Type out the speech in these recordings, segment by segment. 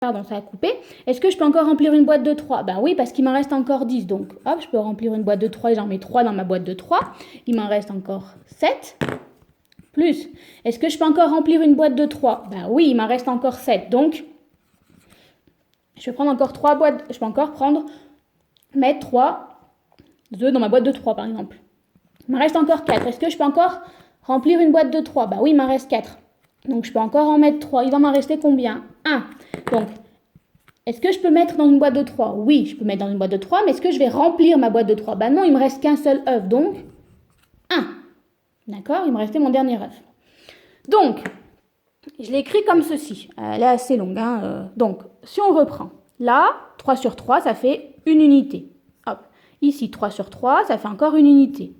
Pardon, ça a coupé. Est-ce que je peux encore remplir une boîte de 3? Ben oui, parce qu'il m'en reste encore 10. Donc, hop, je peux remplir une boîte de 3 et j'en mets 3 dans ma boîte de 3. Il m'en reste encore 7. Plus, est-ce que je peux encore remplir une boîte de 3? Ben oui, il m'en reste encore 7. Donc, je vais prendre encore 3 boîtes. Je peux encore mettre 3 œufs dans ma boîte de 3, par exemple. Il m'en reste encore 4. Est-ce que je peux encore remplir une boîte de 3? Ben oui, il m'en reste 4. Donc, je peux encore en mettre 3. Il va m'en rester combien? 1. Donc, est-ce que je peux mettre dans une boîte de 3? Oui, je peux mettre dans une boîte de 3, mais est-ce que je vais remplir ma boîte de 3? Ben non, il me reste qu'un seul œuf, donc 1. D'accord? Il me restait mon dernier œuf. Donc, je l'ai écrit comme ceci. Elle est assez longue. Donc, si on reprend, là, 3 sur 3, ça fait une unité. Hop. Ici, 3 sur 3, ça fait encore une unité.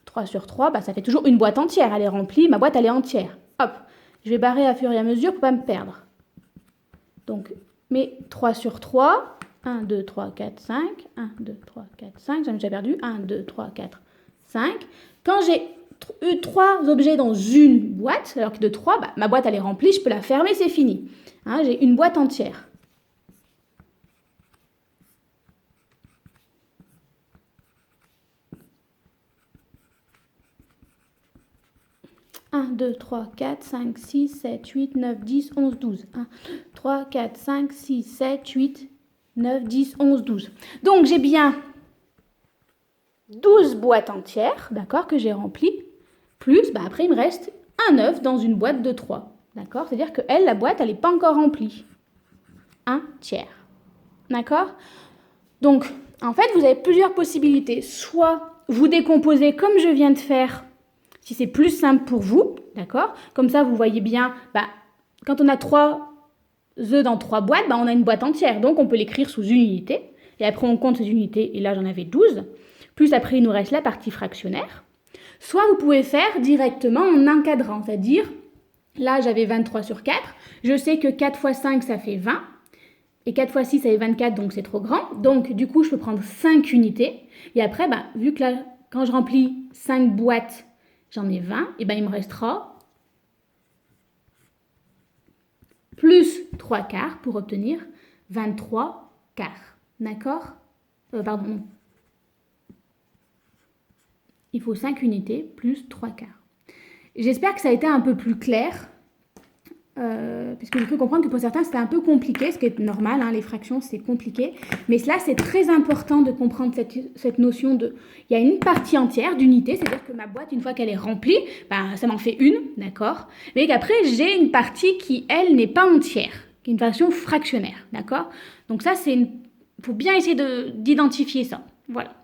3 sur 3, bah, ça fait toujours une boîte entière. Elle est remplie, ma boîte, elle est entière. Hop. Je vais barrer à fur et à mesure pour ne pas me perdre. Donc, mais 3 sur 3, 1, 2, 3, 4, 5, 1, 2, 3, 4, 5, j'en ai déjà perdu, 1, 2, 3, 4, 5. Quand j'ai eu 3 objets dans une boîte, alors que de 3, bah, ma boîte elle est remplie, je peux la fermer, c'est fini. Hein, j'ai une boîte entière. Un, 2, 3, 4, 5, 6, 7, 8, 9, 10, 11, 12. 1, 3, 4, 5, 6, 7, 8, 9, 10, 11, 12. Donc, j'ai bien 12 boîtes entières, d'accord, que j'ai remplies. Plus, bah, après, il me reste un œuf dans une boîte de 3. D'accord? C'est-à-dire que elle, la boîte, elle n'est pas encore remplie. Un tiers. D'accord? Donc, en fait, vous avez plusieurs possibilités. Soit vous décomposez comme je viens de faire, si c'est plus simple pour vous, d'accord? Comme ça, vous voyez bien, bah, quand on a 3 œufs dans 3 boîtes, bah, on a une boîte entière. Donc, on peut l'écrire sous une unité. Et après, on compte ces unités. Et là, j'en avais 12. Plus après, il nous reste la partie fractionnaire. Soit vous pouvez faire directement en encadrant. C'est-à-dire, là, j'avais 23 sur 4. Je sais que 4 fois 5, ça fait 20. Et 4 fois 6, ça fait 24, donc c'est trop grand. Donc, du coup, je peux prendre 5 unités. Et après, bah, vu que là, quand je remplis 5 boîtes, j'en ai 20, et ben il me restera plus 3 quarts pour obtenir 23 quarts. D'accord? Pardon. Il faut 5 unités plus 3 quarts. J'espère que ça a été un peu plus clair. Parce que j'ai cru comprendre que pour certains c'était un peu compliqué, ce qui est normal, hein, les fractions c'est compliqué, mais là c'est très important de comprendre cette notion de, il y a une partie entière d'unité, c'est-à-dire que ma boîte une fois qu'elle est remplie, bah, ça m'en fait une, d'accord, mais qu'après j'ai une partie qui elle n'est pas entière, qui est une fraction fractionnaire, d'accord, donc ça c'est faut bien essayer d'identifier ça, voilà.